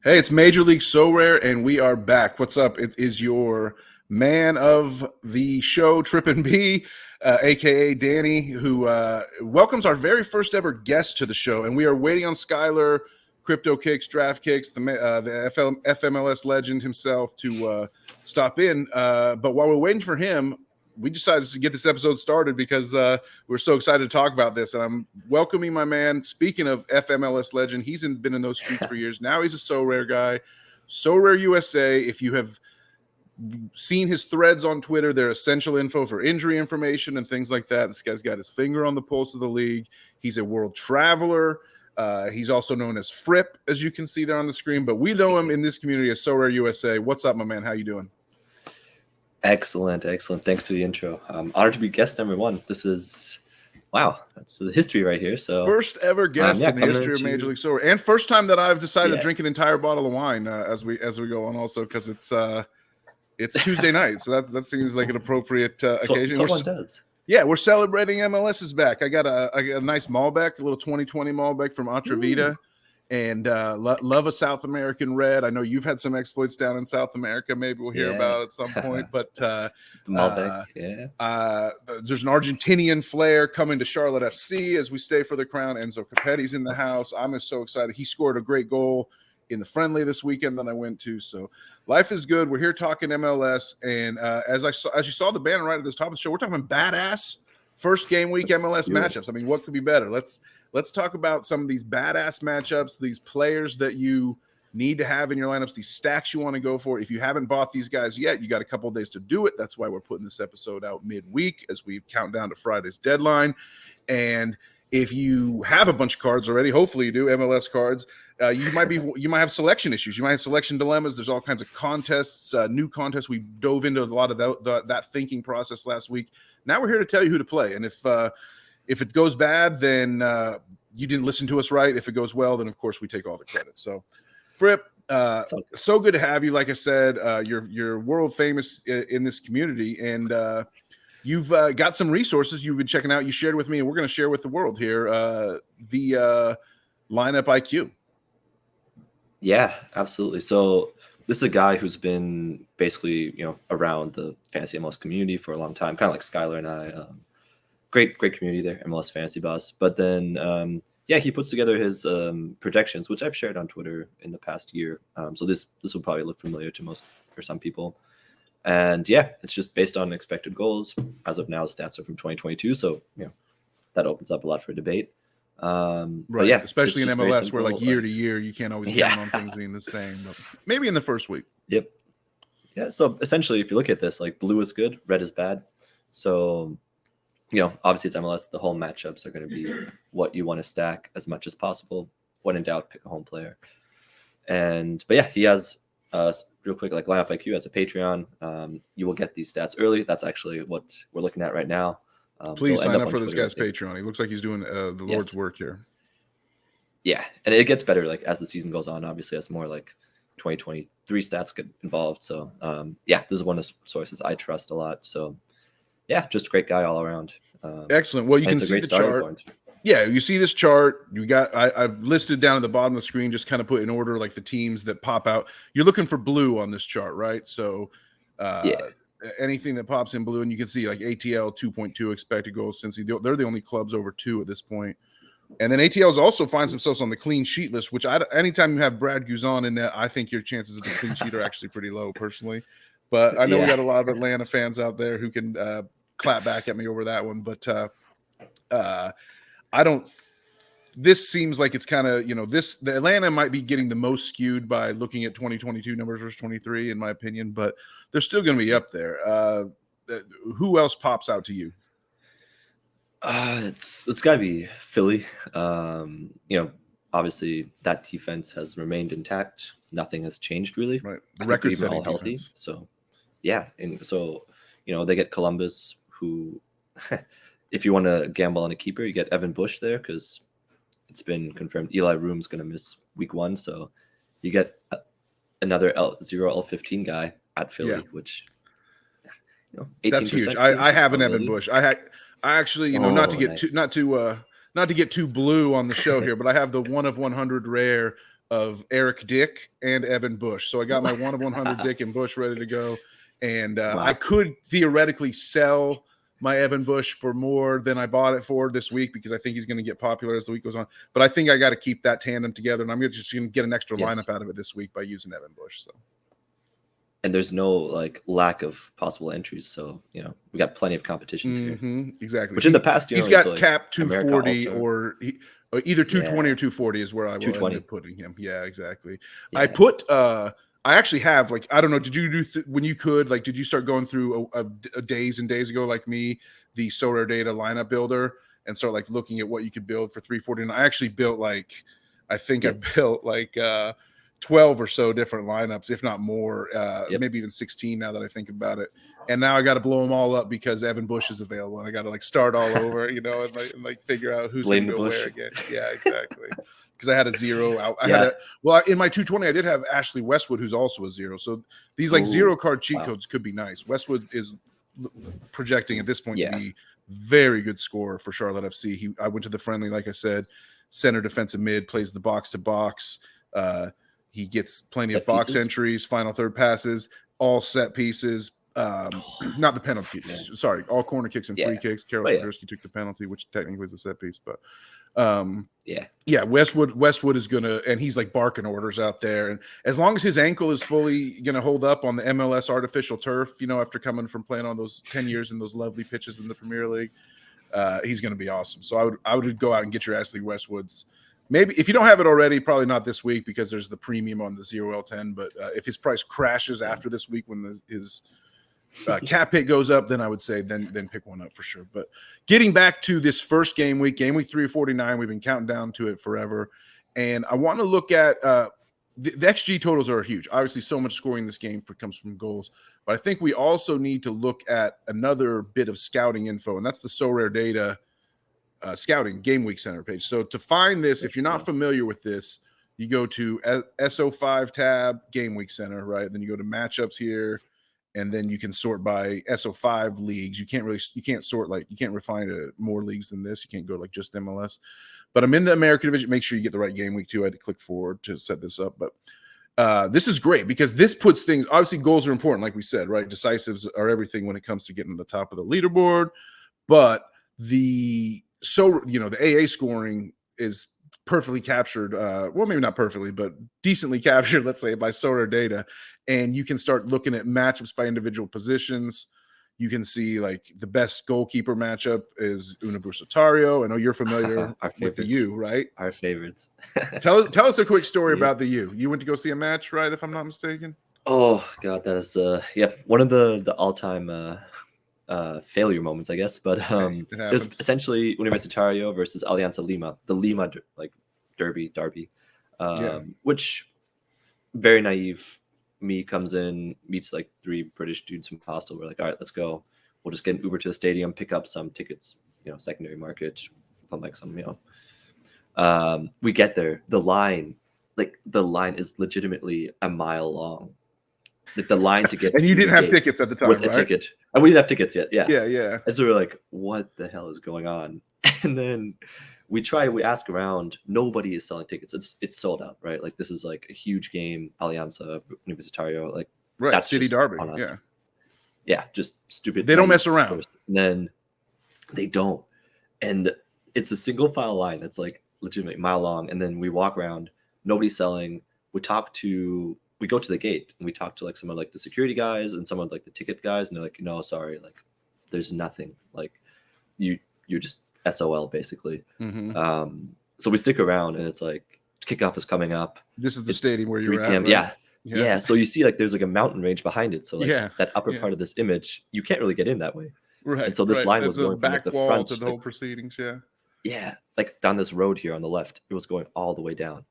Hey, it's Major League So Rare, and we are back. What's up? It is your man of the show, TrippinB, aka Danny, who welcomes our very first ever guest to the show. And we are waiting on Schuyler, CryptoKicks, DraftKicks, the FMLS legend himself, to stop in. But while we're waiting for him, we decided to get this episode started because we're so excited to talk about this. And I'm welcoming my man. Speaking of FMLS legend, he's been in those streets for years. Now he's a So Rare guy. So Rare USA. If you have seen his threads on Twitter, they're essential info for injury information and things like that. This guy's got his finger on the pulse of the league. He's a world traveler. He's also known as Frip, as you can see there on the screen. But we know him in this community as So Rare USA. What's up, my man? How you doing? Excellent. Thanks for the intro. I'm honored to be guest number one. This is, wow, that's the history right here. So first ever guest in the history of Major League Soccer, and first time that I've decided to drink an entire bottle of wine as we go on. Also, because it's Tuesday night, so that seems like an appropriate occasion. That's what one does. Yeah, we're celebrating MLS is back. I got a nice Malbec, a little 2020 Malbec from Atravita. And love a South American red. I know you've had some exploits down in South America. Maybe we'll hear about at some point. But the Malbec, there's an Argentinian flair coming to Charlotte FC as we stay for the crown. Enzo Capetti's in the house. I'm so excited. He scored a great goal in the friendly this weekend that I went to. So life is good. We're here talking MLS. And as you saw the banner right at the top of the show, we're talking badass first game week MLS matchups. I mean, what could be better? Let's talk about some of these badass matchups, these players that you need to have in your lineups, these stacks you want to go for. If you haven't bought these guys yet, you got a couple of days to do it. That's why we're putting this episode out midweek as we count down to Friday's deadline. And if you have a bunch of cards already, hopefully you do, MLS cards, you might have selection issues. You might have selection dilemmas. There's all kinds of contests, new contests. We dove into a lot of that thinking process last week. Now we're here to tell you who to play. And if it goes bad, then you didn't listen to us right. If it goes well, then, of course, we take all the credit. So, Frip, so good to have you. Like I said, you're world famous in this community, and you've got some resources you've been checking out. You shared with me, and we're going to share with the world here the lineup IQ. Yeah, absolutely. So this is a guy who's been basically, around the fantasy MLS community for a long time, kind of like Schuyler and I. Great community there, MLS Fantasy Boss. But then, he puts together his projections, which I've shared on Twitter in the past year. So this will probably look familiar to for some people. And it's just based on expected goals. As of now, stats are from 2022, so that opens up a lot for debate. Right, especially in MLS, where like year to year, you can't always count on things being the same. But maybe in the first week. Yep. Yeah. So essentially, if you look at this, like blue is good, red is bad. So obviously it's MLS. The home matchups are going to be what you want to stack as much as possible. When in doubt, pick a home player. But he has real quick, like lineup IQ as a Patreon. You will get these stats early. That's actually what we're looking at right now. Please sign up for this guy's Patreon. He looks like he's doing the Lord's work here. Yeah, and it gets better like as the season goes on. Obviously, as more like 2023 stats get involved. So this is one of the sources I trust a lot. So. Yeah, just a great guy all around. Excellent. Well, you can see the chart. Yeah, you see this chart. You got I've listed down at the bottom of the screen, just kind of put in order like the teams that pop out. You're looking for blue on this chart, right? So anything that pops in blue, and you can see like ATL 2.2 expected goals since they're the only clubs over 2 at this point. And then ATL's also finds themselves on the clean sheet list, which anytime you have Brad Guzan in there, I think your chances of the clean sheet are actually pretty low personally. But I know we got a lot of Atlanta fans out there who can clap back at me over that one. But I don't. This seems like it's kind of the Atlanta might be getting the most skewed by looking at 2022 numbers versus 23, in my opinion. But they're still going to be up there. Who else pops out to you? It's got to be Philly. Obviously that defense has remained intact. Nothing has changed really. Right, the record's all healthy. So and so they get Columbus, who, if you want to gamble on a keeper, you get Evan Bush there because it's been confirmed Eli Room's going to miss week 1. So you get another L15 guy at Philly, which 18%. That's huge. I have an Evan Bush. I actually, not to get too blue on the show here, but I have the 1 of 100 rare of Eric Dick and Evan Bush. So I got my 1 of 100 Dick and Bush ready to go. And Wow. I could theoretically sell my Evan Bush for more than I bought it for this week because I think he's going to get popular as the week goes on. But I think I got to keep that tandem together, and I'm just going to get an extra lineup out of it this week by using Evan Bush. So, and there's no like lack of possible entries, so we got plenty of competitions here. Exactly. Which in the past, he's got like cap 240 or either 220 or 240 is where I will end up putting him. Yeah, exactly. Yeah. I put I actually have, like, I don't know, did you do when you could, like, did you start going through a days and days ago, like me, the Sorare Data lineup builder, and start like looking at what you could build for 340? And I actually built like, I think I built like 12 or so different lineups, if not more, maybe even 16 now that I think about it. And now I got to blow them all up because Evan Bush is available, and I got to like start all over, and like figure out who's going to go where again. Yeah, exactly. Because I had a 0 out. I had in my 220, I did have Ashley Westwood, who's also a 0. So these like 0 card cheat codes could be nice. Westwood is projecting at this point to be very good scorer for Charlotte FC. I went to the friendly, like I said, center defensive mid, plays the box to box. He gets plenty of box entries, final third passes, all set pieces. Not the penalties. Sorry, all corner kicks and free kicks. Karol Swiderski took the penalty, which technically is a set piece, but Westwood is gonna, and he's like barking orders out there, and as long as his ankle is fully gonna hold up on the MLS artificial turf, after coming from playing on those 10 years in those lovely pitches in the Premier League, he's gonna be awesome. So I would go out and get your Ashley Westwoods. Maybe if you don't have it already, probably not this week because there's the premium on the 0L10. But if his price crashes after this week when his cap hit goes up, then I would say then pick one up for sure. But getting back to this first game week 349, we've been counting down to it forever, and I want to look at the XG totals are huge. Obviously, so much scoring in this game comes from goals, but I think we also need to look at another bit of scouting info, and that's the Sorare Data scouting game week center page. So to find this, if you're not familiar with this, you go to SO5 tab, game week center, right? Then you go to matchups here, and then you can sort by SO5 leagues. You can't sort, like, you can't refine more leagues than this. You can't go like just MLS. But I'm in the American division. Make sure you get the right game week too. I had to click forward to set this up. But this is great because this puts things, obviously goals are important, like we said, right? Decisives are everything when it comes to getting to the top of the leaderboard. But the AA scoring is perfectly captured. Well, maybe not perfectly, but decently captured, let's say, by Sorare Data. And you can start looking at matchups by individual positions. You can see like the best goalkeeper matchup is Universatario. I know you're familiar with the U, right? Our favorites. Tell us a quick story about the U. You went to go see a match, right? If I'm not mistaken. Oh God, that is one of the all-time failure moments, I guess. But it was essentially Universitario versus Alianza Lima, the Lima derby, which very naive me comes in, meets like 3 British dudes from hostel. We're like, all right, let's go. We'll just get an Uber to the stadium, pick up some tickets, secondary market, from like some, we get there. The line is legitimately a mile long. Like the line to get and you didn't have tickets at the time, with right? a ticket, and we didn't have tickets yet. Yeah. And so we're like, what the hell is going on? And then we ask around. Nobody is selling tickets. It's sold out, right? Like this is like a huge game. Alianza Universitario, like right, that's city derby. Yeah, just stupid. They don't mess around. And then they don't, and it's a single file line that's like legitimately mile long. And then we walk around. Nobody's selling. We go to the gate and we talk to like some of like the security guys and some of like the ticket guys, and they're like, no, sorry, like there's nothing. Like you're just SOL basically. So we stick around and it's like kickoff is coming up. This is the stadium where you're at, right? Yeah. So you see like there's like a mountain range behind it. So like that upper part of this image, you can't really get in that way. Right. And so this line was going from like the front to the whole proceedings. Yeah. Like down this road here on the left, it was going all the way down.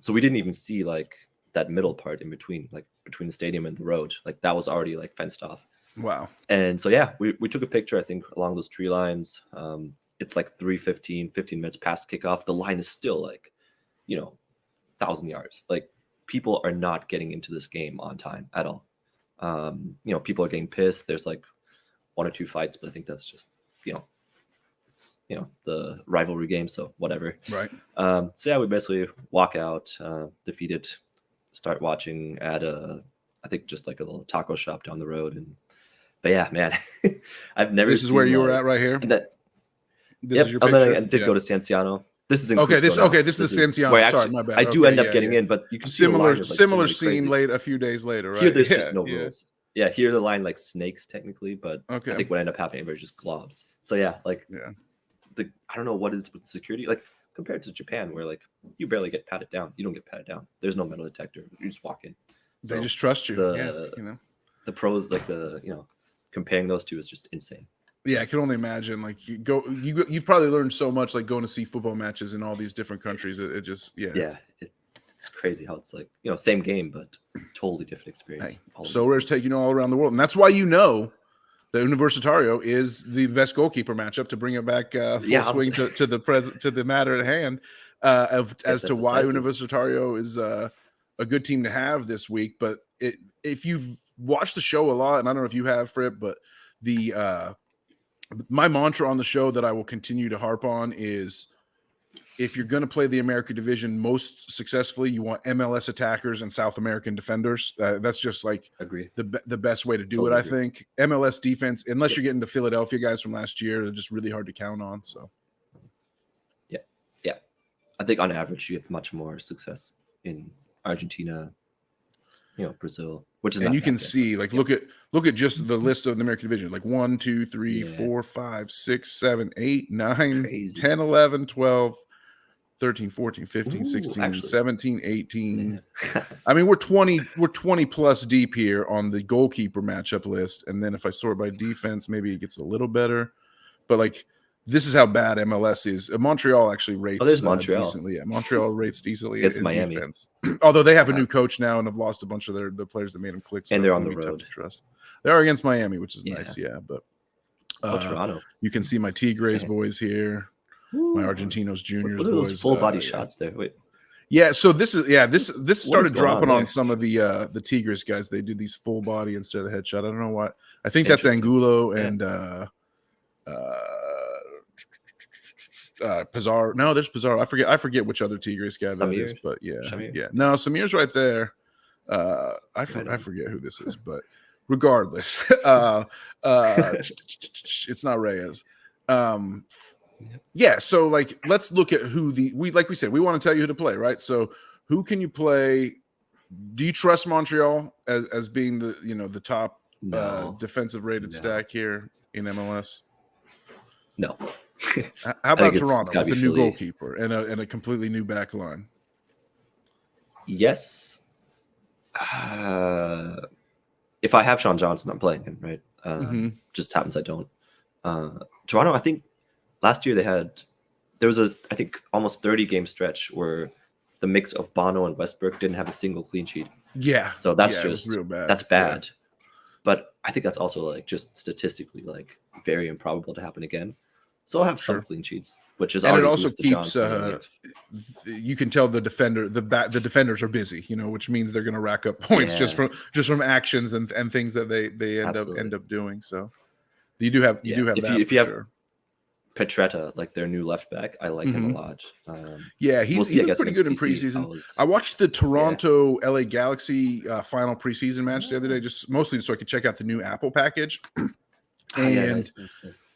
So we didn't even see like that middle part in between, like between the stadium and the road. Like that was already like fenced off. Wow. And so we took a picture, I think, along those tree lines. It's like 15 minutes past kickoff. The line is still like 1,000 yards. Like people are not getting into this game on time at all. People are getting pissed. There's like 1 or 2 fights, but I think that's just the rivalry game, so whatever. Right. So yeah, we basically walk out, defeated, start watching at I think just like a little taco shop down the road, but yeah, man, I've never. This is where you were at right here. And that, this yep, is your and picture. then I did go to Cienciano. This is in okay. Cusco now. This is the Cienciano. Where Sorry, my bad. I do end up getting in, but you can similar see similar scene late a few days later. Right here. There's just no rules. Yeah, here the line like snakes technically, but I think what ended up happening was just globs. So yeah, like I don't know what is with security like compared to Japan, where like you barely get patted down. You don't get patted down. There's no metal detector. You just walk in. So they just trust you. The pros, like comparing those two is just insane. Yeah, I can only imagine. Like you've probably learned so much, like going to see football matches in all these different countries. It just it's crazy how it's like same game but totally different experience. Hey, Sorare's taking you all around the world, and that's why the Universitario is the best goalkeeper matchup to bring it back full swing to the matter at hand. As to why Universitario is a good team to have this week, but if you've watched the show a lot, and I don't know if you have, Frip, but my mantra on the show that I will continue to harp on is if you're going to play the American division most successfully, you want MLS attackers and South American defenders. That's just like the best way to do it. I think MLS defense, unless you're getting the Philadelphia guys from last year, they're just really hard to count on. So yeah. I think on average you have much more success in Argentina, Brazil, which is, and you can see, like, look at just the list of the American division, like 1, 2, 3, 4, 5, 6, 7, 8, 9, 10, 11, 12, 13, 14, 15, 16, 17, 18. I mean, we're 20 plus deep here on the goalkeeper matchup list. And then if I sort by defense, maybe it gets a little better. But like, this is how bad MLS is. Montreal actually rates decently. Yeah, Montreal rates decently in Miami. Defense. Although they have a new coach now and have lost a bunch of the players that made them click. So and they're on the road. They are against Miami, which is nice. Yeah, but Toronto. You can see my Tigres boys here. My Argentinos juniors what are boys. Those full body shots there. Wait. Yeah, so this started dropping on some of the Tigres guys. They do these full body instead of headshot. I don't know why. I think that's Angulo and Pizarro. No, there's Pizarro. I forget which other Tigres guy that is, but yeah. No, Samir's right there. I forget who this is, but regardless, it's not Reyes. Yeah, so like let's look at who like we said, we want to tell you who to play, right? So who can you play? Do you trust Montreal as being the top defensive rated stack here in MLS? No. How about Toronto with a new goalkeeper and a completely new back line? Yes. If I have Sean Johnson, I'm playing him, right? Just happens I don't. Toronto, I think last year there was I think almost 30 game stretch where the mix of Bono and Westbrook didn't have a single clean sheet. Yeah. So that's just real bad. That's bad. Yeah. But I think that's also like just statistically like very improbable to happen again. So I'll have some clean sheets, which is and it also keeps you can tell the defenders are busy, which means they're going to rack up points just from actions and things that they end up doing. So you do have that. If you have Petretta, like their new left back, I like him a lot. He was pretty good in preseason. I watched the Toronto LA Galaxy final preseason match the other day, just mostly so I could check out the new Apple package. Nice.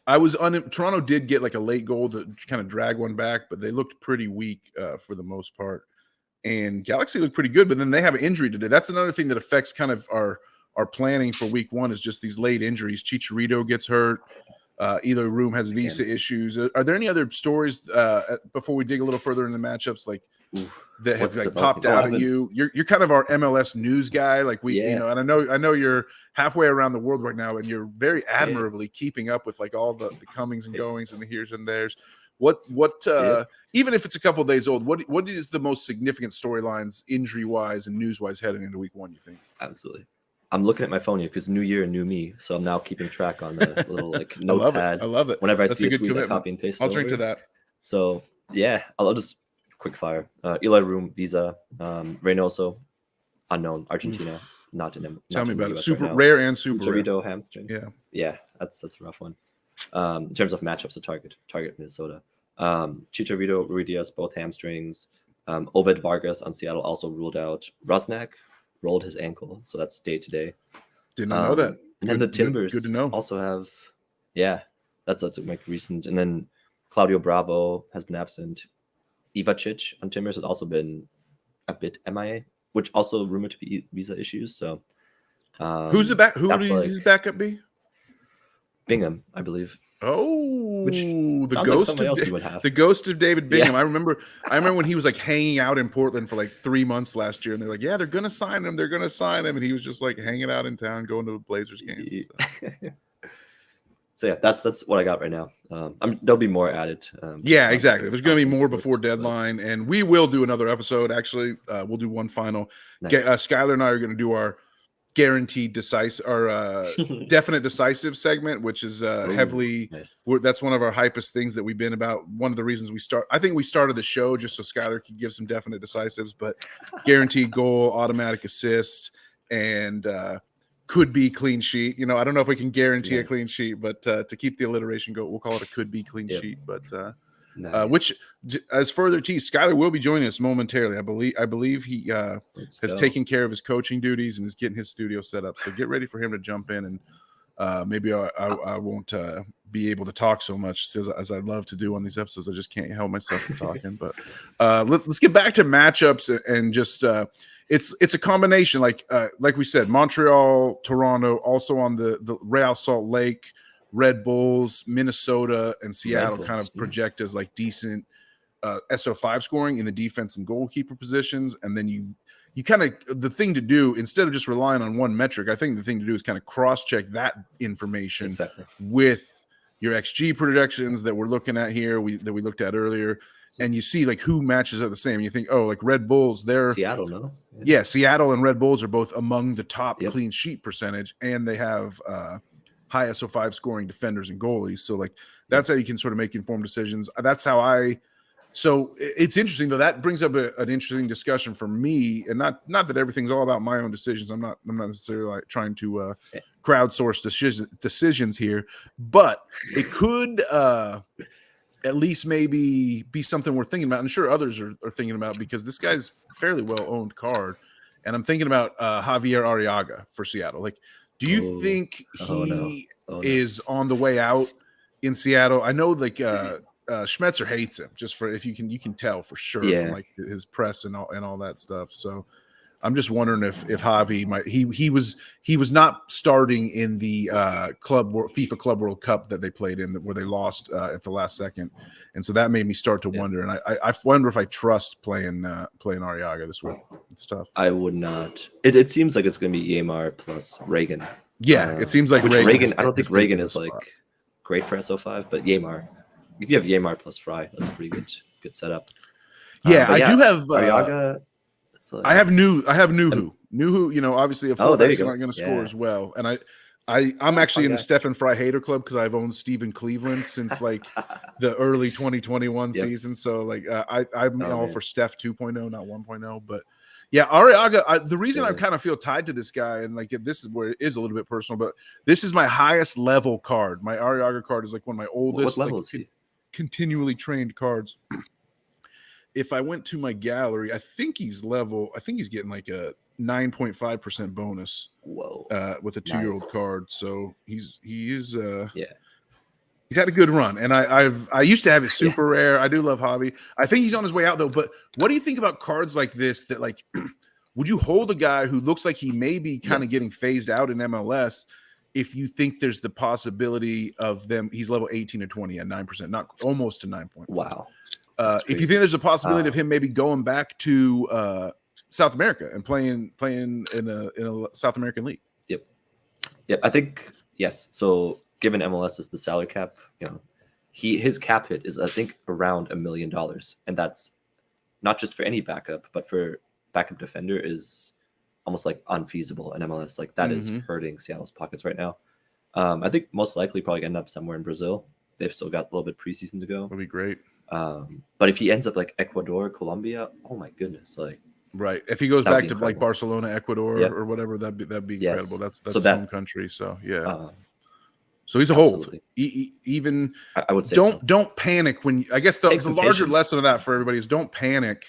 I was Toronto did get like a late goal to kind of drag one back, but they looked pretty weak for the most part. And Galaxy looked pretty good, but then they have an injury today. That's another thing that affects kind of our planning for week one is just these late injuries. Chicharito gets hurt. Either room has visa issues. Are there any other stories before we dig a little further in the matchups that have like popped out at you? You're kind of our MLS news guy, like and I know you're halfway around the world right now, and you're very admirably keeping up with like all the comings and goings and the here's and there's. What even if it's a couple of days old, what is the most significant storylines injury wise and news wise heading into week one? You think? Absolutely. I'm looking at my phone here because new year, new me. So I'm now keeping track on the little like notepad. I love it. Whenever I see a tweet, I copy and paste. I'll drink to that. So yeah, I'll just quick fire. Eli Room, visa. Reynoso, unknown. Argentina, not in. Tell me about it. Super right rare and super Chicharito rare. Hamstring. Yeah, that's a rough one. In terms of matchups to target Minnesota. Chicharito, Ruidiaz, both hamstrings. Obed Vargas on Seattle also ruled out. Rusnak rolled his ankle, so that's day to day. Did not know that. And then the Timbers good to know. also have, that's like recent. And then Claudio Bravo has been absent. Ivacic on Timbers has also been a bit MIA, which also rumored to be visa issues. So who's the back? Who would his backup be? Bingham, I believe. Oh, which the ghost of David Bingham. I remember when he was like hanging out in Portland for like 3 months last year, and they're like, "Yeah, they're gonna sign him. They're gonna sign him," and he was just like hanging out in town, going to Blazers games. So yeah, that's what I got right now. There'll be more added. Exactly. There's going to be more before deadline, and we will do another episode. Actually, we'll do one final. Nice. Schuyler and I are going to do our guaranteed decisive or definite decisive segment, which is heavily. Nice. That's one of our hypest things that we've been about. One of the reasons I think we started the show just so Schuyler could give some definite decisives, but guaranteed goal, automatic assist, and could be clean sheet. I don't know if we can guarantee a clean sheet, but to keep the alliteration go, we'll call it a could be clean sheet. But which, as further tease, Schuyler will be joining us momentarily. I believe he has taken care of his coaching duties and is getting his studio set up. So get ready for him to jump in, and maybe I won't be able to talk so much as I'd love to do on these episodes. I just can't help myself from talking. But let's get back to matchups and just. It's a combination, like we said, Montreal, Toronto, also on the Real Salt Lake, Red Bulls, Minnesota, and Seattle kind of project as like decent SO5 scoring in the defense and goalkeeper positions. And then you kind of, the thing to do, instead of just relying on one metric, I think the thing to do is kind of cross-check that information with your XG projections that we're looking at here, that we looked at earlier. And you see like who matches are the same. You think, oh, like Red Bulls, they're Seattle, no? Yeah, Seattle and Red Bulls are both among the top clean sheet percentage, and they have high SO5 scoring defenders and goalies. So like that's how you can sort of make informed decisions. That's how so it's interesting though. That brings up an interesting discussion for me, and not that everything's all about my own decisions. I'm not necessarily like trying to crowdsource decisions here, but it could at least maybe be something we're thinking about. And sure others are thinking about, because this guy's fairly well-owned card. And I'm thinking about Javier Arriaga for Seattle. Like, do you think he is on the way out in Seattle? I know like Schmetzer hates him, just for you can tell for sure from like his press and all that stuff. So I'm just wondering if Javi might he was not starting in the FIFA Club World Cup that they played in, where they lost at the last second, and so that made me start to wonder. And I wonder if I trust playing Arriaga this week. It's tough. I would not. It seems like it's going to be Yamar plus Reagan. Yeah, it seems like Reagan. I don't think Reagan is like great for SO5, but Yamar. If you have Yamar plus Fry, that's a pretty good setup. Yeah, I do have Arriaga. I have Nuhu. Nuhu, obviously a fullback's not going to score as well. And I'm actually in the Stefan Fry hater club because I've owned Steven Cleveland since like the early 2021 season. So like I'm all for Steph 2.0, not 1.0. But yeah, Arriaga. The reason I kind of feel tied to this guy, and like this is where it is a little bit personal, but this is my highest level card. My Arriaga card is like one of my oldest, what level is he? Continually trained cards. If I went to my gallery, I think he's getting like a 9.5% bonus. Whoa! With a 2-year-old card, so he's he's had a good run, and I used to have it super rare. I do love Javi. I think he's on his way out though. But what do you think about cards like this? That like, would you hold a guy who looks like he may be kind of getting phased out in MLS? If you think there's the possibility of them, he's level 18 to 20 at 9%, not almost to 9.5. Wow. If you think there's a possibility of him maybe going back to South America and playing in a South American league. Yep. I think yes. So given MLS is the salary cap, his cap hit is I think around $1 million, and that's not just for any backup, but for backup defender is almost like unfeasible in MLS. Like that is hurting Seattle's pockets right now. I think most likely probably end up somewhere in Brazil. They've still got a little bit preseason to go. That'd be great. But if he ends up like Ecuador, Colombia, oh my goodness, like right. If he goes back to like Barcelona, Ecuador, or whatever, that'd be incredible. That's his home country. So yeah. So he's a hold. Absolutely. Even I would say don't panic when I guess the larger patience. lesson of that for everybody is don't panic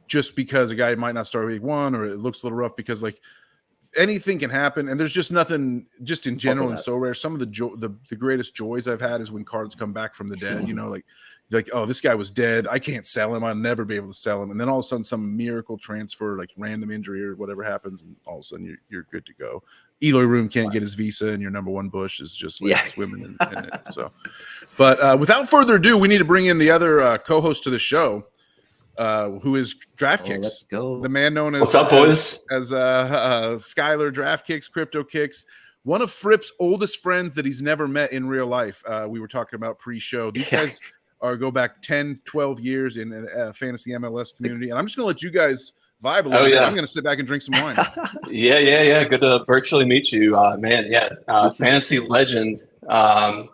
just because a guy might not start week 1 or it looks a little rough, because like anything can happen, and there's just nothing just in general and so rare. Some of the greatest joys I've had is when cards come back from the dead, you know, like oh, this guy was dead, I can't sell him, I'll never be able to sell him, and then all of a sudden some miracle transfer, like random injury or whatever happens, and all of a sudden you're good to go. Eloy Room can't get his visa, and your number 1 bush is just like swimming in it. So, but without further ado, we need to bring in the other co-host to the show, who is DraftKicks. Let's go. The man known as what's up, boys? As Schuyler DraftKicks, CryptoKicks, one of Frip's oldest friends that he's never met in real life. We were talking about pre-show. These guys go back 10, 12 years in fantasy MLS community, and I'm just gonna let you guys vibe a little bit. I'm gonna sit back and drink some wine. Yeah. Good to virtually meet you, man. Yeah, fantasy legend.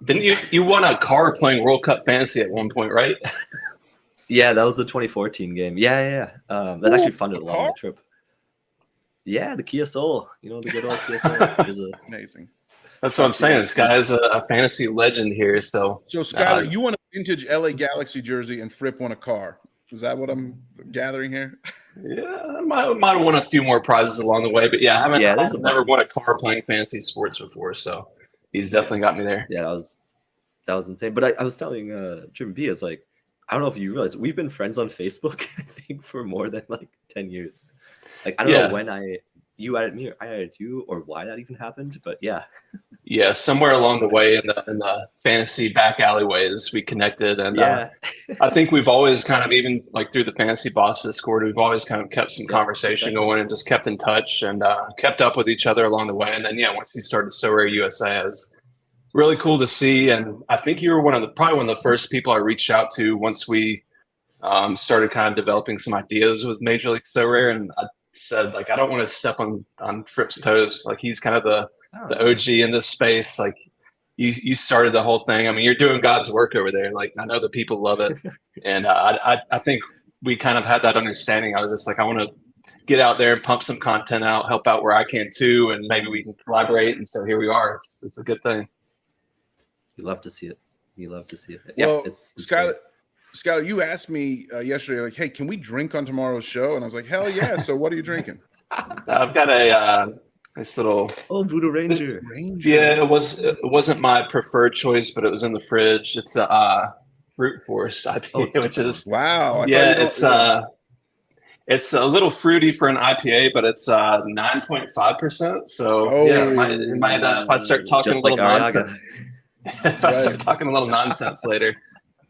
Didn't you won a car playing World Cup Fantasy at one point, right? Yeah, that was the 2014 game. Yeah. That's actually funded along the trip. Yeah, the Kia Soul. You know, the good old Kia Soul. Amazing. That's what I'm saying. This guy's a fantasy legend here. So Schuyler, you want a vintage LA Galaxy jersey and Fripp won a car. Is that what I'm gathering here? Yeah, I might have won a few more prizes along the way, but I've never won a car playing fantasy sports before, so he's definitely got me there. Yeah, that was insane. But I was telling TrippinB, is like, I don't know if you realize we've been friends on Facebook, I think, for more than like 10 years. Like, I don't know when you added me or I added you or why that even happened, but yeah. Yeah, somewhere along the way in the fantasy back alleyways we connected, and I think we've always kind of, even like through the Fantasy Boss Discord, we've always kind of kept some conversation going and just kept in touch and kept up with each other along the way. And then once we started Sorare USA, it was really cool to see. And I think you were probably one of the first people I reached out to once we started kind of developing some ideas with Major League Sorare, and I said, like, I don't want to step on Fripp's toes. Like, he's kind of the OG in this space. Like, you started the whole thing. I mean, you're doing God's work over there. Like, I know the people love it. And I think we kind of had that understanding. I was just like, I want to get out there and pump some content out, help out where I can too, and maybe we can collaborate. And so here we are. It's a good thing. You love to see it. Well, yeah, it's Schuyler, you asked me yesterday, like, hey, can we drink on tomorrow's show? And I was like, hell yeah. So what are you drinking? I've got a nice little Voodoo Ranger. Yeah, it wasn't my preferred choice, but it was in the fridge. It's a Brute Force IPA, which is wow. It's a little fruity for an IPA, but it's 9.5%. So it might if I start talking a little nonsense. If I start talking a little nonsense later.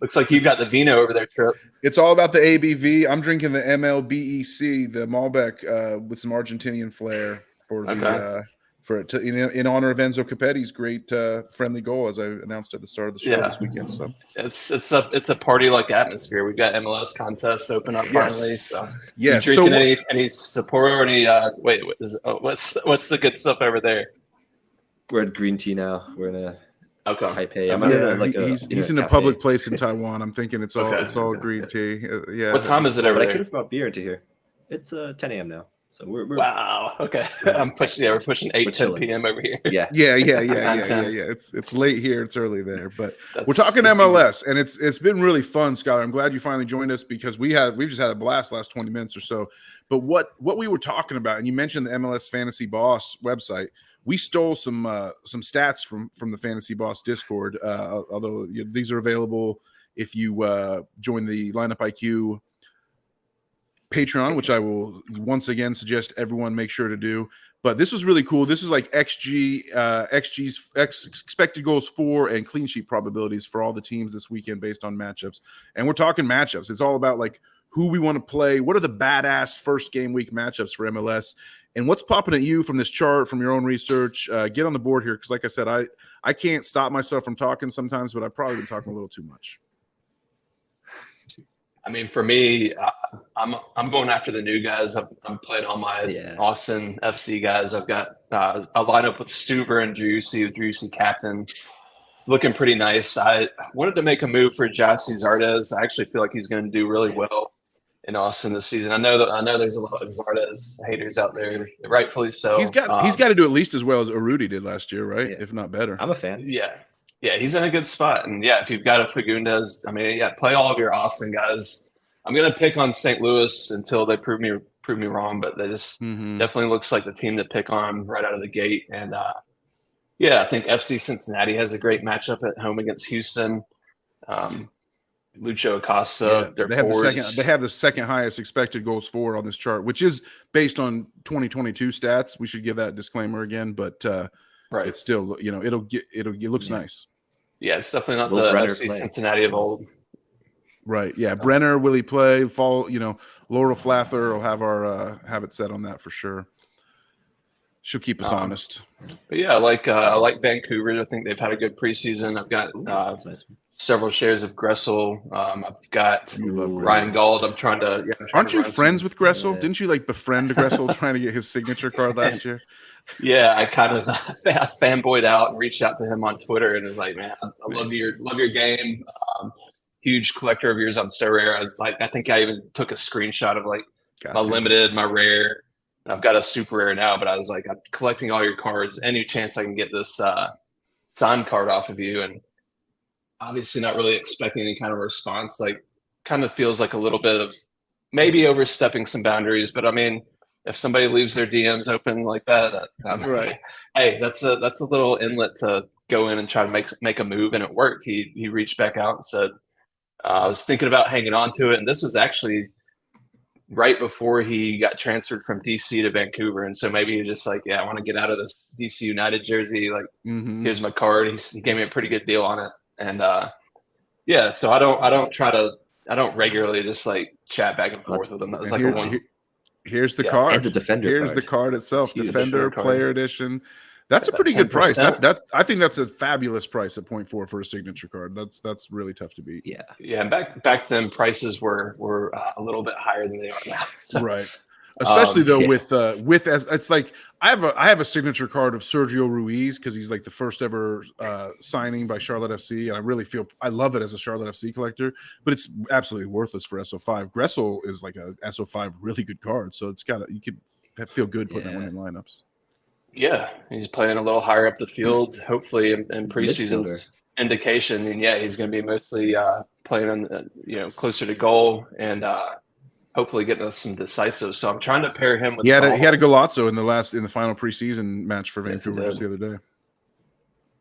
Looks like you've got the vino over there, Tripp. It's all about the ABV. I'm drinking the MLBEC, the Malbec, with some Argentinian flair for the in honor of Enzo Capetti's great friendly goal, as I announced at the start of the show this weekend. So it's a party-like atmosphere. We've got MLS contests open up finally. So yeah, you drinking any Sapporo or any what's the good stuff over there? We're at green tea now. We're in a Taipei. He's in a public place in Taiwan. I'm thinking it's all green tea. What time is it over there? I could have brought beer into here. It's 10 a.m. now. So we're wow. Okay. We're pushing 10 p.m. over here. Yeah. It's late here. It's early there. But we're talking MLS, and it's been really fun, Schuyler. I'm glad you finally joined us because we've just had a blast last 20 minutes or so. But what we were talking about, and you mentioned the MLS Fantasy Boss website. We stole some stats from the Fantasy Boss Discord, although these are available if you join the Lineup IQ Patreon, which I will once again suggest everyone make sure to do. But this was really cool. This is like XG's expected goals for and clean sheet probabilities for all the teams this weekend based on matchups. And we're talking matchups. It's all about like who we want to play. What are the badass first game week matchups for MLS? And what's popping at you from this chart, from your own research? Get on the board here, because like I said, I can't stop myself from talking sometimes, but I've probably been talking a little too much. I mean, for me, I'm going after the new guys. I'm playing all my Austin FC guys. I've got a lineup with Stuver and Driussi captain, looking pretty nice. I wanted to make a move for Jassy Zardes. I actually feel like he's going to do really well in Austin this season. I know there's a lot of Zardes haters out there, rightfully so. He's got to do at least as well as Urruti did last year, right? Yeah. If not better. I'm a fan. Yeah. Yeah, he's in a good spot. And yeah, if you've got a Fagundes, I mean, yeah, play all of your Austin guys. I'm gonna pick on St. Louis until they prove me wrong, but they just definitely looks like the team to pick on right out of the gate. And yeah, I think FC Cincinnati has a great matchup at home against Houston. Lucho Acosta, they have the second highest expected goals for on this chart, which is based on 2022 stats. We should give that disclaimer again, but right, it's still, you know, it looks nice. Yeah, it's definitely not the FC Cincinnati of old. Right. Yeah. Brenner, will he play? You know, Laurel Flather will have it set on that for sure. She'll keep us honest. But yeah, I like Vancouver. I think they've had a good preseason. I've got several shares of Gressel. I've got Ryan Gauld. I'm trying to. Yeah, Aren't you friends with Gressel? Yeah. Didn't you like befriend Gressel trying to get his signature card last year? Yeah, I kind of fanboyed out and reached out to him on Twitter and was like, "Man, I love your game. Huge collector of yours on Sorare." I was like, I think I even took a screenshot of like my limited, my rare. And I've got a super rare now, but I was like, I'm collecting all your cards. Any chance I can get this signed card off of you? And obviously not really expecting any kind of response. Like, kind of feels like a little bit of maybe overstepping some boundaries. But I mean, if somebody leaves their DMs open like that, right? Hey, that's a little inlet to go in and try to make a move, and it worked. He reached back out and said, I was thinking about hanging on to it, and this was actually right before he got transferred from DC to Vancouver. And so maybe he just like, yeah, I want to get out of this DC United jersey. Like, here's my card. He gave me a pretty good deal on it. And yeah, so I don't regularly just like chat back and forth with him. That was like a one. Here's the card. It's a Defender. Here's the card itself. Defender Player Edition. That's a pretty good price. I think that's a fabulous price at 0.4 for a signature card. That's really tough to beat. Yeah. And back then prices were a little bit higher than they are now. So, right. Especially though with as it's like I have a signature card of Sergio Ruiz because he's like the first ever signing by Charlotte FC, and I really feel I love it as a Charlotte FC collector, but it's absolutely worthless for SO5. Gressel is like a SO5 really good card, so you could feel good putting that one in lineups. Yeah, he's playing a little higher up the field, hopefully in preseason's indication. And yeah, he's going to be mostly playing on closer to goal and hopefully getting us some decisive. So I'm trying to pair him with. He had a Golazzo in the final preseason match for Vancouver just the other day.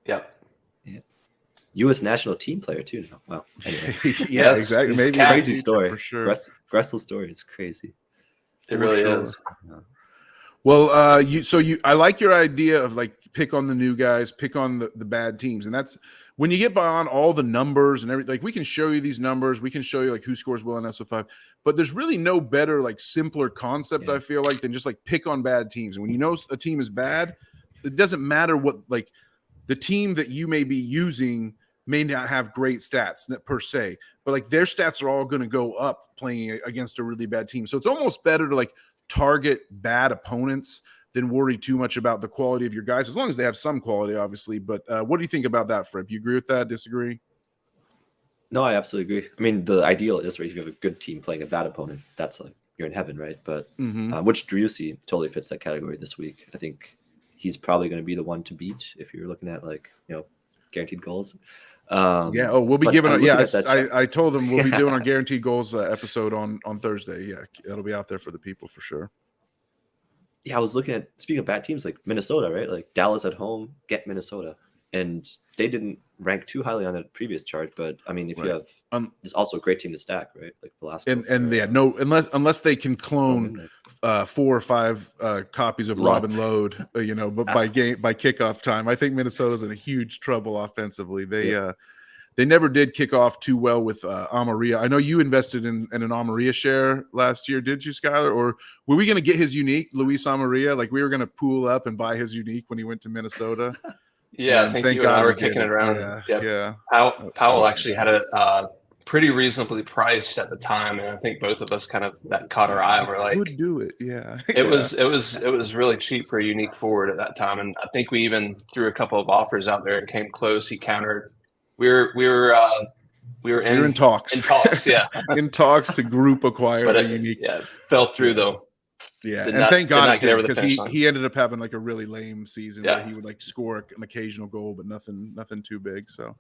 Yep. Yeah. U.S. national team player too. Wow. Anyway. Yeah, exactly. Maybe a crazy story for sure. Gressel's story is crazy. It really is. Yeah. Well, I like your idea of like pick on the new guys, pick on the bad teams, and that's when you get beyond all the numbers and everything. Like we can show you these numbers, we can show you like who scores well in SO5, but there's really no better like simpler concept I feel like than just like pick on bad teams. And when you know a team is bad, it doesn't matter what like the team that you may be using may not have great stats per se, but like their stats are all going to go up playing against a really bad team. So it's almost better to like target bad opponents than worry too much about the quality of your guys, as long as they have some quality, obviously. But what do you think about that, Frip? You agree with that? Disagree? No, I absolutely agree. I mean, the ideal is right if you have a good team playing a bad opponent, that's like you're in heaven, right? But which Driussi totally fits that category this week. I think he's probably going to be the one to beat if you're looking at like guaranteed goals. We'll be giving I told them we'll be doing our guaranteed goals episode on Thursday. Yeah, it'll be out there for the people for sure. Yeah, I was looking at, speaking of bad teams, like Minnesota, right? Like Dallas at home, get Minnesota. And they didn't rank too highly on the previous chart, but I mean, if you have, it's also a great team to stack, right? Like Velasco. Unless they can clone 4 or 5 copies of Robin Lode, but by kickoff time, I think Minnesota's in a huge trouble offensively. They never did kick off too well with Amarilla. I know you invested in an Amarilla share last year, did you, Schuyler? Or were we going to get his unique, Luis Amarilla? Like we were going to pool up and buy his unique when he went to Minnesota. Yeah, I think you and I were kicking it around. Yeah. Powell actually had it pretty reasonably priced at the time, and I think both of us kind of that caught our eye. And we're like, would do it, yeah. It was really cheap for a unique forward at that time, and I think we even threw a couple of offers out there and came close. He countered. We were in talks. In talks to group acquire but a unique. Yeah, fell through though. Yeah, Did and not- thank did God not it get did, over the because finish line. he ended up having like a really lame season where Yeah. he would like score an occasional goal, but nothing too big. So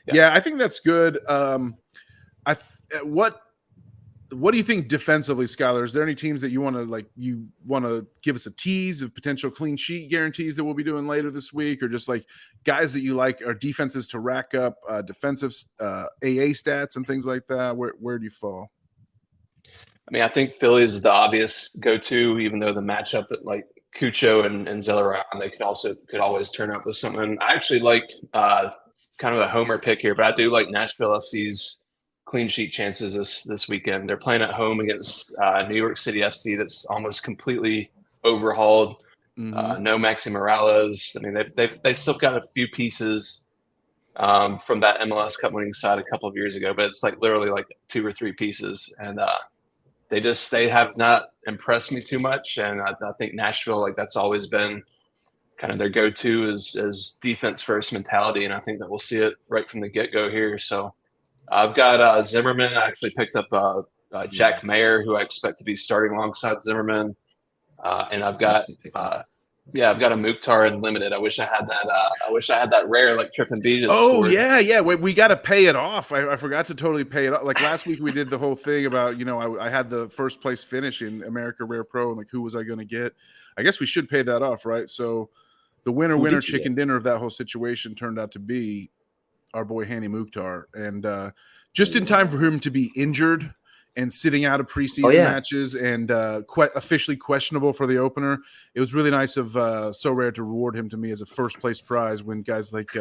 Yeah. yeah, I think that's good. What do you think defensively, Schuyler? Is there any teams that you want to give us a tease of potential clean sheet guarantees that we'll be doing later this week, or just like guys that you like are defenses to rack up defensive AA stats and things like that? Where do you fall? I mean, I think Philly is the obvious go-to, even though the matchup that like Cucho and Zeller, they could always turn up with something. I actually like kind of a homer pick here, but I do like Nashville FC's clean sheet chances this weekend. They're playing at home against New York City FC, that's almost completely overhauled. No Maxi Morales. I mean, they still got a few pieces from that MLS Cup winning side a couple of years ago, but it's like literally like 2 or 3 pieces, and they have not impressed me too much. And I think Nashville, like, that's always been kind of their go-to is defense first mentality, and I think that we'll see it right from the get-go here. So I've got Zimmerman. I actually picked up Jack Mayer, who I expect to be starting alongside Zimmerman, and I've got I've got a Mukhtar in limited. I wish I had that. I wish I had that rare like TrippinB just scored. Yeah. We got to pay it off. I forgot to totally pay it off. Like last week, we did the whole thing about I had the first place finish in America Rare Pro, and like who was I going to get? I guess we should pay that off, right? So the winner chicken dinner of that whole situation turned out to be our boy Hani Mukhtar, and just in time for him to be injured and sitting out of preseason matches and officially questionable for the opener. It was really nice of Sorare to reward him to me as a first place prize when guys like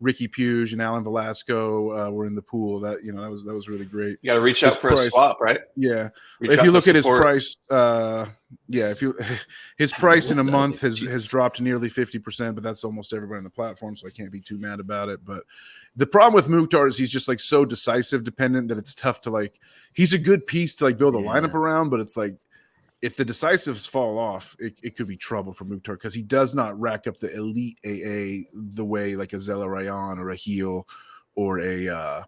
Ricky Puge and Alan Velasco were in the pool. That that was really great. You got to reach out for a swap, right? Yeah. If you look at his price, his price in a month has dropped nearly 50%, but that's almost everybody on the platform, so I can't be too mad about it. But the problem with Mukhtar is he's just like so decisive dependent that it's tough to like. He's a good piece to like build a lineup around, but it's like if the decisives fall off, it could be trouble for Mukhtar because he does not rack up the elite AA the way like a Zella Rayan or a Heel or a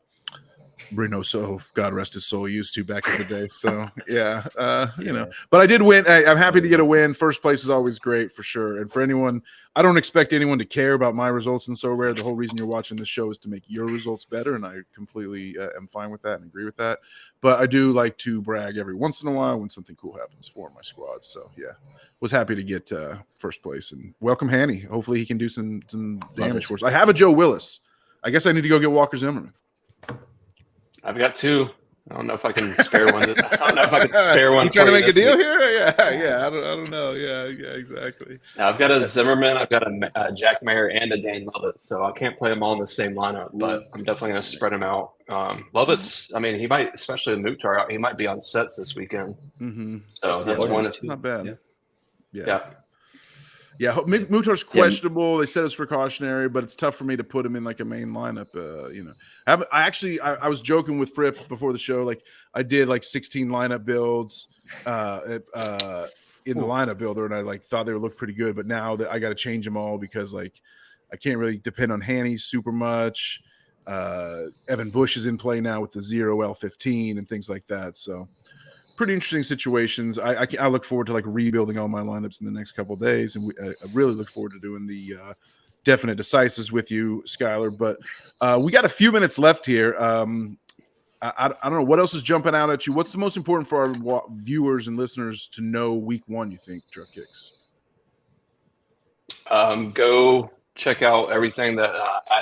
Reynoso, God rest his soul, used to back in the day. So but I did win. I'm happy to get a win. First place is always great for sure. And for anyone, I don't expect anyone to care about my results in Sorare. The whole reason you're watching this show is to make your results better, and I completely am fine with that and agree with that. But I do like to brag every once in a while when something cool happens for my squad. So yeah, was happy to get first place and welcome Hani. Hopefully he can do some damage for us. I have a Joe Willis. I guess I need to go get Walker Zimmerman. I've got 2. I don't know if I can spare one. I don't know if I can spare one. You trying to make a deal here? Yeah. I don't know. Yeah, exactly. Now, I've got a Zimmerman, I've got a Jack Mayer, and a Dan Lovett, so I can't play them all in the same lineup. But I'm definitely going to spread them out. Lovett's, I mean, he might, especially with Mukhtar out, he might be on sets this weekend. So that's one. It's not bad. Yeah. Mukhtar's questionable. They said it's precautionary, but it's tough for me to put him in like a main lineup. I was joking with Frip before the show. Like I did like 16 lineup builds in the lineup builder, and I like thought they would look pretty good. But now that I got to change them all because like I can't really depend on Hani super much. Evan Bush is in play now with the 0L15 and things like that. So pretty interesting situations. I look forward to like rebuilding all my lineups in the next couple of days, and I really look forward to doing the definite decisives with you, Schuyler. But we got a few minutes left here. I don't know what else is jumping out at you. What's the most important for our viewers and listeners to know week 1? You think, TrippinB? Go check out everything that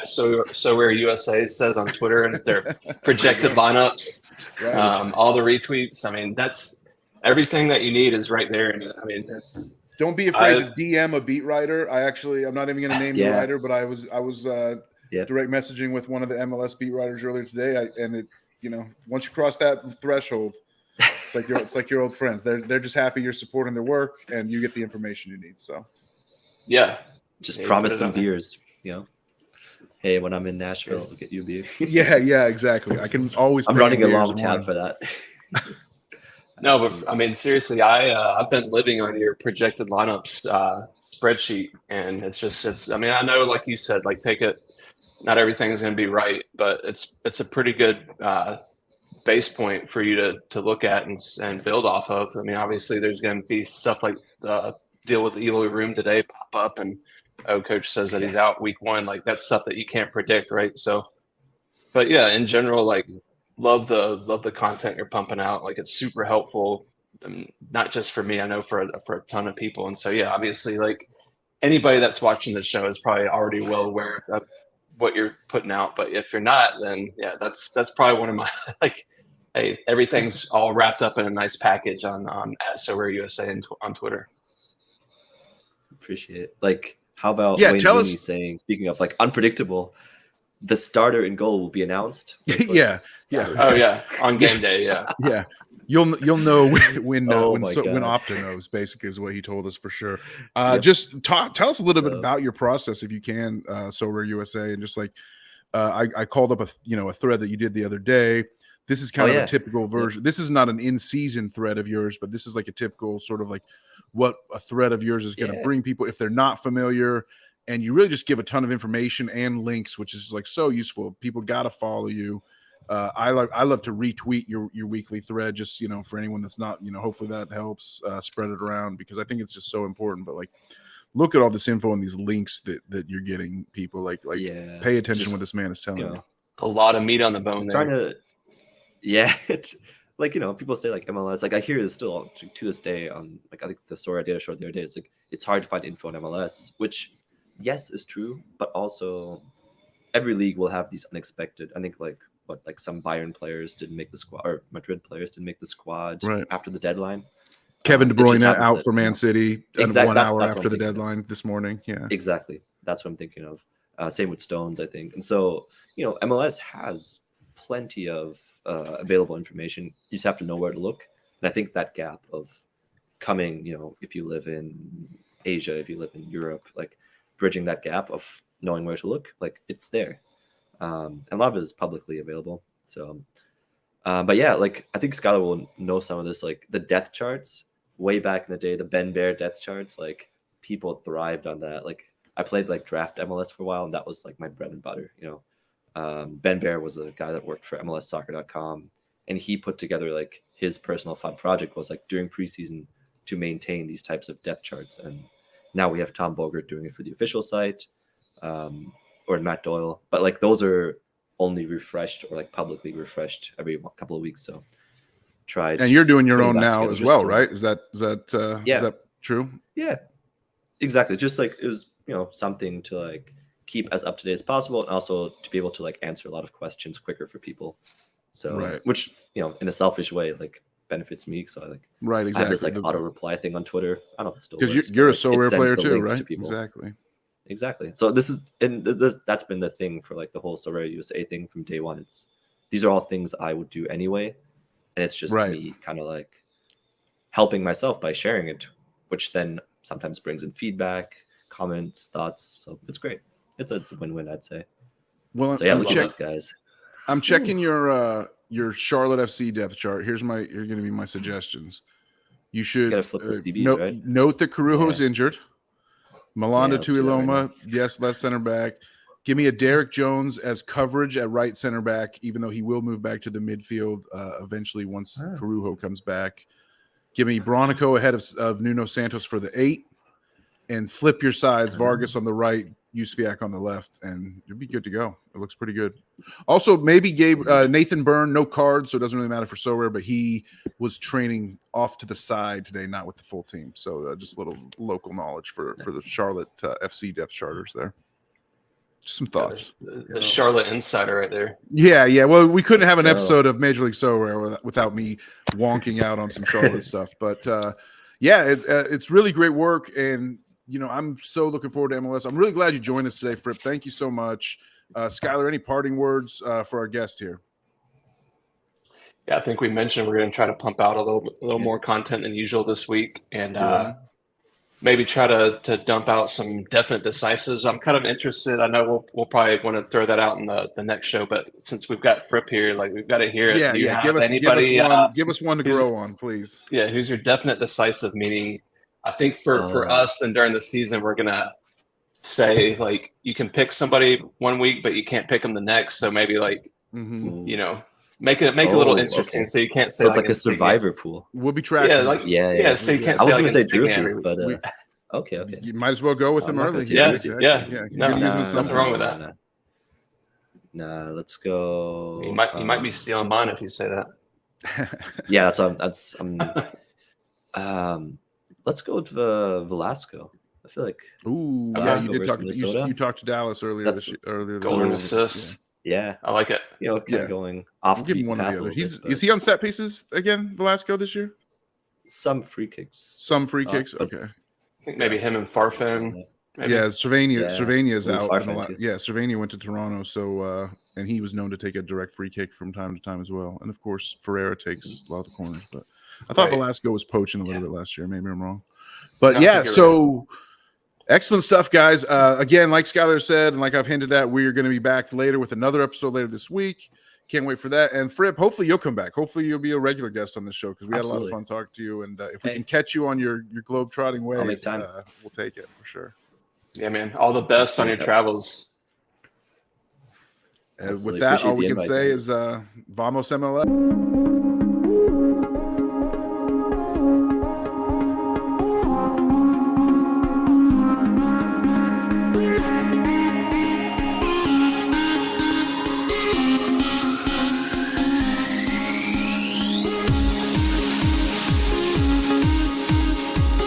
Sorare USA says on Twitter and their projected lineups, all the retweets. I mean, that's everything that you need is right there. And I mean, don't be afraid to DM a beat writer. I'm not even going to name the writer, but I was direct messaging with one of the MLS beat writers earlier today. Once you cross that threshold, it's like your old friends. They're just happy you're supporting their work and you get the information you need. So yeah. Just promise some beers, Hey, when I'm in Nashville, I'll get you a beer. yeah, exactly. I can always. I'm running a long tab for that. No, but I mean, seriously, I've been living on your projected lineups spreadsheet, and it's. I mean, I know, like you said, like take it. Not everything is going to be right, but it's a pretty good base point for you to look at and build off of. I mean, obviously there's going to be stuff like the deal with the Eloy room today pop up, and coach says that he's out week 1. Like, that's stuff that you can't predict, right? So, but yeah, in general, like, love the content you're pumping out. Like, it's super helpful, not just for me, I know for a ton of people. And so, yeah, obviously, like, anybody that's watching the show is probably already well aware of what you're putting out. But if you're not, then yeah, that's probably one of my, like, hey, everything's all wrapped up in a nice package on at Sorare USA on Twitter. Appreciate it. Like, how about Wayne Rooney saying, speaking of like unpredictable, the starter and goal will be announced? Yeah. Oh yeah, on game day. Yeah. Yeah. You'll know when Opta knows, basically, is what he told us for sure. Just tell us a little bit about your process, if you can, Sorare USA, and just like I called up a thread that you did the other day. This is kind of a typical version. This is not an in-season thread of yours, but this is like a typical sort of like what a thread of yours is going to bring people if they're not familiar. And you really just give a ton of information and links, which is like so useful. People got to follow you. I love to retweet your weekly thread, just, for anyone that's not, hopefully that helps spread it around, because I think it's just so important. But like, look at all this info and these links that you're getting people, like pay attention what this man is telling you. A lot of meat on the bone there. Like, people say like MLS, like I hear this still to this day on, like, I think the Sorare data showed the other day, it's like, it's hard to find info on MLS, which yes is true, but also every league will have these unexpected, I think like some Bayern players didn't make the squad, or Madrid players didn't make the squad after the deadline. Kevin De Bruyne out for Man City 1 hour after the deadline this morning. Yeah, exactly. That's what I'm thinking of. Same with Stones, I think. And so, MLS has plenty of available information. You just have to know where to look. And I think that gap of coming, if you live in Asia, if you live in Europe, like bridging that gap of knowing where to look, like it's there. And a lot of it is publicly available. So, but yeah, like I think Schuyler will know some of this, like the death charts way back in the day, the Ben Bear death charts, like people thrived on that. Like I played like draft MLS for a while, and that was like my bread and butter, Ben Bear was a guy that worked for MLSsoccer.com, and he put together like his personal fun project was like during preseason to maintain these types of depth charts. And now we have Tom Bogert doing it for the official site, or Matt Doyle, but like those are only refreshed or like publicly refreshed every couple of weeks. So and you're doing your own now as well, right? Is that true? Yeah, exactly. Just like it was, something to like keep as up to date as possible, and also to be able to like answer a lot of questions quicker for people. So, which, in a selfish way, like benefits me. So I like, exactly. I have this like auto reply thing on Twitter. I don't know if it still works. Because you're a Sorare player too, right? Exactly. So that's been the thing for like the whole Sorare USA thing from day one. These are all things I would do anyway. And it's just me kind of like helping myself by sharing it, which then sometimes brings in feedback, comments, thoughts. So it's great. It's a win-win, I'd say. Well, so yeah, look at these guys. I'm checking your Charlotte FC depth chart. You're going to be my suggestions. You should flip the CBs, right? Note that Carujo's injured. Malanda Tuiloma, yes, left center back. Give me a Derek Jones as coverage at right center back, even though he will move back to the midfield eventually once Carujo comes back. Give me Bronico ahead of Nuno Santos for the 8, and flip your sides. Vargas on the right, Yusufiak on the left, and you'll be good to go. It looks pretty good. Also, maybe Nathan Byrne, no cards, so it doesn't really matter for Sorare, but he was training off to the side today, not with the full team. So just a little local knowledge for the Charlotte FC depth charters there. Just some thoughts. The Charlotte insider right there. Yeah. Well, we couldn't have an episode of Major League Sorare without me wonking out on some Charlotte stuff. But it's really great work, and I'm so looking forward to MLS. I'm really glad you joined us today, Frip. Thank you so much. Schuyler, any parting words for our guest here? Yeah, I think we mentioned we're going to try to pump out a little more content than usual this week, and maybe try to dump out some definite decisives. I'm kind of interested. I know we'll probably want to throw that out in the next show, but since we've got Frip here, like we've got to hear it. Yeah. Give us one to grow on, please. Yeah, who's your definite decisive? Meaning, I think for us and during the season, we're gonna say like you can pick somebody one week, but you can't pick them the next. So maybe like Make it a little Oh, interesting, okay. so you can't say So it's like like a insignia. survivor pool. We'll be tracking. Yeah, like it. Yeah. so you can't I say was like gonna say insignia Jersey, every but week. okay. You might as well go with I'm them not gonna early. say Yeah, Jersey. yeah. You're No, gonna use them at some nothing wrong point. with that. Nah, let's go. You might be stealing mine if you say that. Yeah, let's go with Velasco. I feel like Ooh, yeah, Velasco you did versus talk. Minnesota. You talked to Dallas earlier. Earlier this Golden year. assists. Yeah, I like it. you know, kind Yeah. of going off We'll the give him beaten one or path the a other. little bit, Is he on set pieces again, Velasco, this year? some free kicks. Some free kicks. but- Okay. I think maybe him and Farfan. Maybe. Yeah, Cervania is Ooh, out. Farfan too. Yeah, Cervania went to Toronto, so and he was known to take a direct free kick from time to time as well. And of course, Ferreira takes a lot of the corners. But I thought Right. Velasco was poaching a little bit last year. Maybe I'm wrong. But No, I yeah, think you're so excellent stuff, guys. Again, like Schuyler said, and like I've hinted at, we are going to be back later with another episode later this week. Can't wait for that. And Frip, hopefully you'll come back. Hopefully you'll be a regular guest on this show because we had a lot of fun talking to you. And if we can catch you on your globe-trotting ways, make time. we'll take it for sure. Yeah, man. All the best on your travels. With that, all we can say is Vamos MLS.